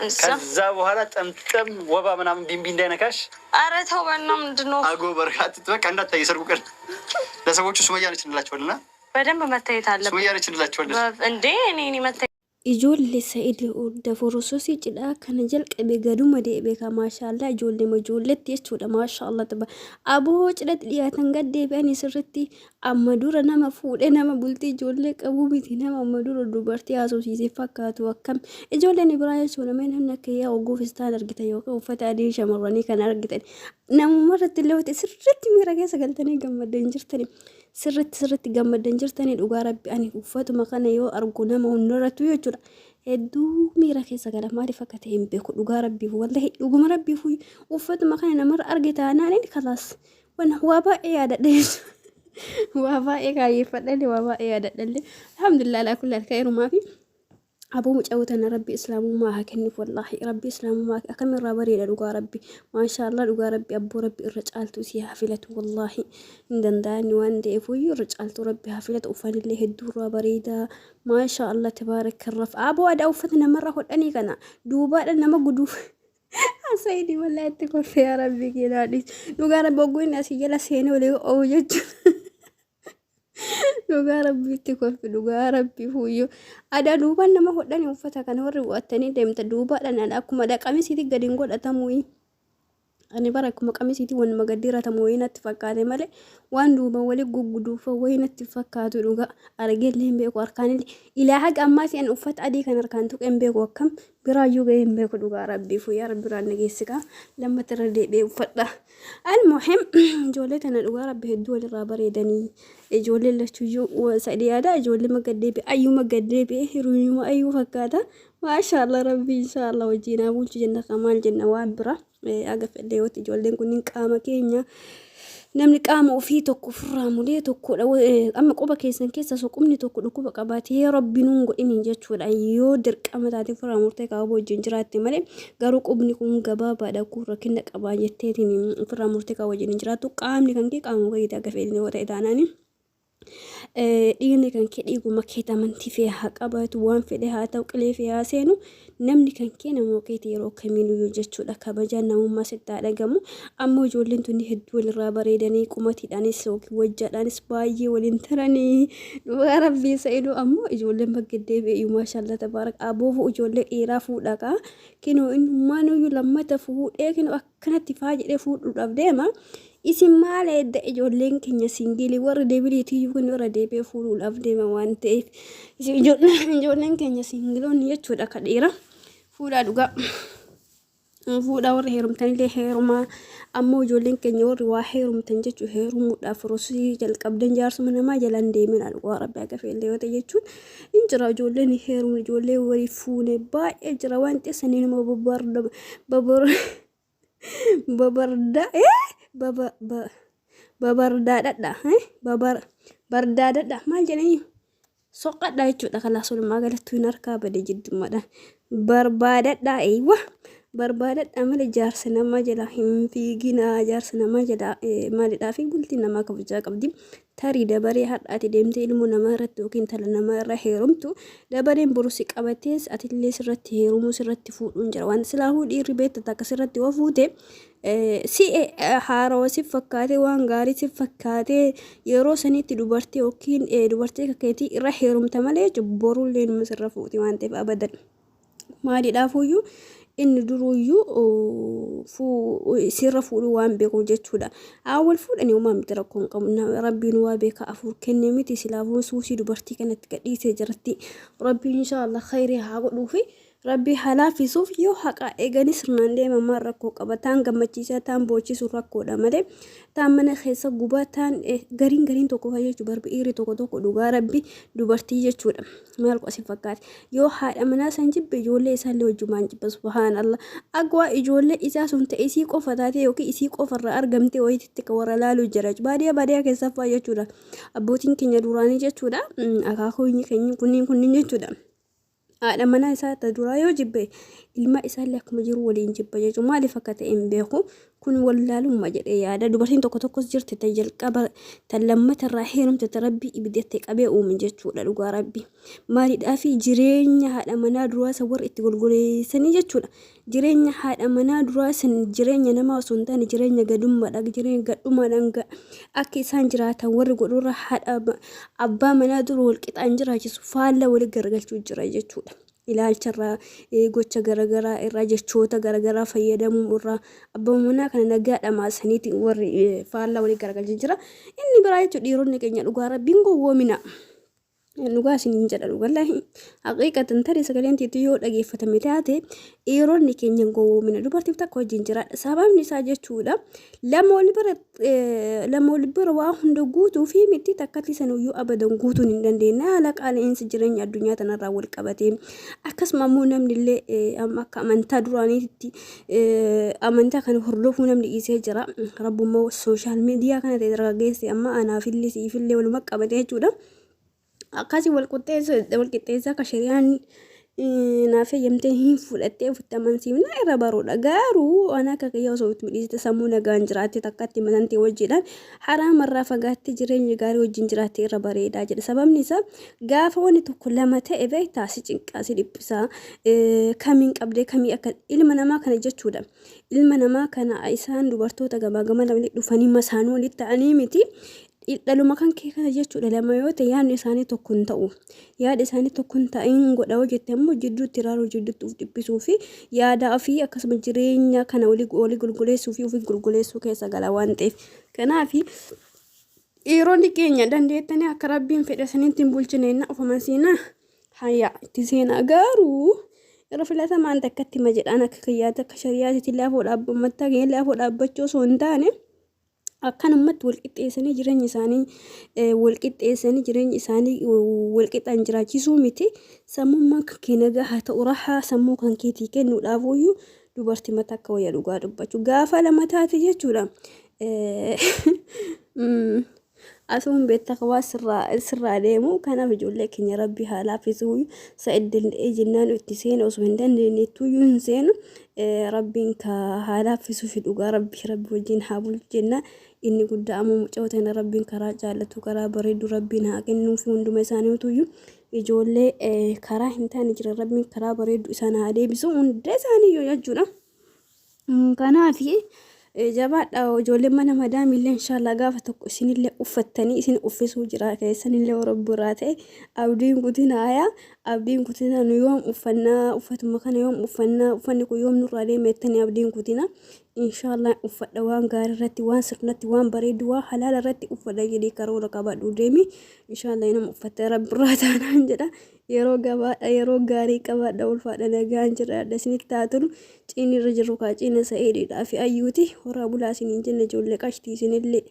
ከዛ በኋላ ጠምጠም ወባ ምናምን ቢንቢ እንዳይነካሽ። ኧረ ተው በእናትህ ምንድን ነው አጎ በርካት በቃ እንዳታይ የሰርጉ ቀን ለሰዎቹ ሱመያ ነች እንላቸዋልና በደንብ መታየት አለበት። ሱመያ ነች እንላቸዋለን እንዴ እኔ መታየት ijoollee Sa'iid Daforosoo cidhaa kana jalqabe gaduma deebi'e ka maashaallah ijoolleetti jechuudha maashaallah taba aboo cidhatti dhiyaatan gad deebi'an sirriitti amma dura nama fuudhee nama bultii ijoollee qabu miti nama amma dura dubartii haasofsiisee fakkaatu akkam ijoolleen biraa jechuudha meen humna kiyyaa oguuf istaan argitan yookaan uffata adii shamarranii kan argitan namummaa irratti illee sirriitti miira keessa galtanii gammadanii jirtanii sirriitti gammadanii jirtanii dhugaa rabbi ani uffatuma kana yoo argu nama hundarrattu jechuudha hedduu miira keessa gala maaliif akka ta'e hin beeku dhugaa rabbiif wallahi dhuguma rabbiif uffatuma kana namarra argitaanaan kalaas waa baay'ee yaadadhe waa baay'ee kaayyeffadhe waa baay'ee yaadadhe alhamdulillah ala kulli khairumaa fi أبو مجاوتنا ربي إسلامه ما هكني والله ربي إسلامه ما أكمل رابري لدوغا ربي ما شاء الله دوغا ربي أبو ربي الرجال توسي حفلة والله ندندان وان دي فوي الرجال ربي حفلة أفن اللي هدو رابري دا ما شاء الله تبارك الرف أبو أد أوفتنا مرة خد أني كنا دوبا لنا ما قدوف سيدي والله تكون في يا ربي كده دوغا ربي أقول ناسي جلا سيني ولي أوجد dhugaa rabbiitti kolfi dhugaa rabbii fuuyyoo ada duubaan nama hodhanii uffata kana warri bu'attanii deemta duubaadhaan akkuma qamisiitti gadi hin godhatamu ani bara akkuma qamisiitti wanuma gadi ratamu natti fakkaate malee waan duuba wali gugguduufa natti fakkaatu dhugaa argeellee hin beeku harkaanillee ilaa haga ammaa si'an uffata adii kan harkaan tuqe hin beeku akkam biraayyuu ga'ee hin beeku dhugaa rabbii fuuyyaa rabbi biraan nageessikaa lammata irra deebi'ee uffadha almuhim ijoollee tana dhugaa rabbi hedduu walirraa bareedanii ijoollee lachuyyuu sadii yaada ijoollee magaddeebi ayyuu magaddeebi hiriyuma ayyuu fakkaata maashaallah rabbi inshaallah wajjinaa bulchu jenna kamaal jenna waan bira aga fedhe yooti ijoolleen kunniin qaama keenya namni qaama ofii tokko ofirraa mulee tokkodha amma quba keessan keessa soqumni tokko dhukkuba qabaatee rabbinuun godhiniin jechuudha yoo dirqama taatee ofirraa murtee kaa'uu wajjin jiraatte malee garuu qubni kun gabaabaadha kun rakkina qabaa jetteetiin ofirraa murtee kaa'uu wajjin jiraattu qaamni kan kee qaama fayyada aga fedhe yoo ta'e taanaanii dhiigni kan kee dhiiguma kee amantii fi haa qabaatu waan fedhe haa ta'u qilee fi haa seenu namni kan kee namoo keetii yeroo kamiinuu jechuudha kabajaan namummaa sitti dhagamu ammoo ijoolleen tunni hedduu walirraa bareedanii qumatiidhaanis yookiin wajjaadhaanis baay'ee waliin taranii dhugaa rabbii Sa'iiduu ammoo ijoolleen baggeddee beeyu maashaallah tabaarak aboofu ijoollee dhiiraa fuudhaqa kinoo innumaanuyyuu lammata fuudhee kinoo akkanatti faa jedhee fuudhuudhaaf deema isin maal edda ijoolleen keenya singilii warra deebiliitii yookiin warra deebee fuudhuudhaaf deema waan ta'eef ijoolleen keenya singiloonni jechuudha ka dhiira fuudhaa dhugaa fuudhaa warra heerumtanillee heerumaa ammoo ijoolleen keenya warri waa heerumtan jechuu heerumuudhaaf rosii jalqabdan jaarsuma namaa jalaan deemina dhugaa rabbi akka feellee yoo ta'e jechuun hin jira ijoolleen heerumu ijoollee walii fuune baay'ee jira waan xeessanii nama babarda babardaadha babardaadha maal jedhanii soqadha jechuudha kalaas walumaa galatti hin harkaa bade jiddummaadha barbaadadha eeywa barbaadadha malee jaarsa namaa jala hin fiigina jaarsa namaa jala maalidhaa fi bultii namaa kabajaa qabdi tarii dabaree hadhaati deemtee ilmoo namaa irratti yookiin tala namaa irra heerumtu dabareen borusi qabatees atillee sirratti heerumuu sirratti fuudhuun jira waan silaahuu dhiirri beektaa akka sirratti waa fuute si haarawa si fakkaate waan gaarii si fakkaate yeroo sanitti dubartii yookiin dubartii kakkeetii irra heerumta malee borullee numa sirra fuuti waan ta'eef abadan maalidhaafuyyuu inni duruyyuu sirra fuudhu waan beeku jechuudha awwal fuudhanii uumaa miti rakkoon qabu rabbiin waa beeka afur kenne miti silaafuu suusii dubartii kanatti gadhiisee jiratti rabbiin inshaallah khayrii haa godhuufi rabbi halaafisuuf yoo haqa eeganii sirnaan deemamaa rakkoo qaba taan gammachiisaa taan boochisu rakkoodha malee taan mana keessa gubaa taan gariin tokko fayyachuu barbi dhiirri tokko dhugaa rabbi dubartii jechuudha maal qosi fakkaate yoo haadha manaa san jibbe ijoollee isaallee wajjumaan jibba subhaanallah agwaa ijoollee isaa sun ta'e isii qofa taate yookiin isii qofarraa argamte wayititti ka warra laaluu jira baadiyyaa keessa fayyachuudha abbootiin keenya duraanii jechuudha akaakuu keenya kunniin jechuudha haadha manaa isaa duraa yoo jibbe ilma isaallee akkuma jiru waliin jibba jechuun maaliif akka ta'e hin beeku kun wallaalummaa jedhee yaada. Dubartiin tokko tokkos jirti ta jalqaba ta lammata irraa heerumte ta rabbii ibiddatti qabee uume jechuudha dhugaa rabbii. Maaliidhaa fi jireenya haadha manaa duraa san warra itti golgoleessanii jechuudha. Jireenya haadha manaa duraa san jireenya namaa osoo hin taane jireenya gadummaadha. Jireenya gadhumaadhaan akka isaan jiraatan warri godhurra haadha abbaa manaa dura wal qixaan jiraachisu faalla wali garagalchuu jira jechuudha. Ilaalcharraa gocha garagaraa irraa jechoota garagaraa fayyadamuu irraa abbaa manaa kana nagaadha maasaniiti warri faallaa walii garagalchaa jira. Inni biraa jechuudha dhiironni keenya dhugaa rabbiin gowwoomina. Dhugaa isiniin jedha wallahi haqiiqatan tarii sagaleen tiitu yoo dhageeffatame taate dhiironni keenya gowwoomina. Dubartiif takka wajjin jiraadha. Sababni isaa jechuudha lama wal bira waa hunda guutuu fi miti takkatti sanuyyuu abadan guutuun hin dandeenye. Haala qaala'insa jireenya addunyaa tanarraa wal qabatee akkasuma immoo namni illee akka amantaa duraaniitti amantaa kana hordofuu namni dhiisee jira. Rabbummaa sooshaal miidiyaa kana ta'e dargaggeessi amma anaafillee siifillee waluma qabatee jechuudha. Akkasii wal qixxeessaa akka shari'aan naaf eeyyamtee hin fudhattee ofitti amansiifna irra baroodha. Garuu ana akka kiyyaa osoo itti midhiiste sammuu nagaan jiraatte takkatti matantee wajjiidhaan haraamarraa fagaattee jireenya gaarii wajjin jiraatte irra bareedaa jedha. Sababni isaa gaafa wanni tokko lama ta'e beektaa si cinqaa si dhiphisaa kamiin qabdee kamii akka ilma namaa kana jechuudha. Ilma namaa kana isaan dubartoota gamaa gama namni dhufanii masaan walitti ta'anii miti. Dhaluma kan kee kana jechuudha lama yoo ta'e yaadni isaanii tokko hin ta'u. Yaada isaanii tokko hin ta'in godha hojjette immoo jidduutti raaruu jidduutti uf dhiphisuu fi yaadaa fi akkasuma jireenya kana walii gulguleessuu fi ofii gulguleessuu keessa gala waan ta'eef. Kanaaf dhiironni keenya dandeettanii akka rabbiin fedhe sanitti hin bulchine na ofaman siinaa hayyaa itti seenaa garuu irra filatamaan takkatti ma jedhaan akka kiyyaata akka shariyaatitti laafoo dhaabbamattaa kee laafoo dhaabbachuu osoo hin taane akkanumatti wal qixxeessanii jireenya isaanii wal qixxaan jiraachisuu miti. Sammummaan kan kee nagaa haa ta'u rahaa sammuu kan keetii kennuudhaafuyyuu dubartii mataa akka wayya dhugaa dubbachuu gaafa lama taate jechuudha. Asuun beektaa waa sirraa deemu kanaaf ijoollee keenya rabbi haa laaffisuu sa'idillee jennaan itti seenu osoo hin dandeenyettuyyuu hin seenu rabbiin haa laaffisuu fi dhugaa rabbi wajjin haa bulchu jenna. Inni guddaa ammoo mucoota rabbiin karaa jaallatu karaa bareedu rabbiin haa kennuu fi hunduma isaaniituyyuu ijoollee karaa hin taane jira rabbiin karaa bareedu isaan haa deebisu hunda isaaniiyyuu jechuudha. Kanaaf jabaadha ijoolleen mana madaamillee inshallah gaafa tokko isinillee uffattanii isin uffisuu jira keessanillee warabburaa ta'e abdiin kutinaayaa abdiin kutinaa nu yoom uffannaa uffatuma kana yoom uffannaa uffanni kun yoom nurraa deemettanii abdiin kutina inshallah uffadha waan gaarii irratti waan sirnatti waan bareedu waan halaala irratti uffadha jedhee karoora qabadhu deemi inshallah nama uffattee rabbiirraa taanaan jedha. Yeroo gaarii qabadha ulfaadha nagaan jiraadha isinitti haa tolu ciinii irra jiru kaa ciina sa'iididhaa fi ayyuuti horaa bulaa isiniin jenna ijoollee qashtii isinillee.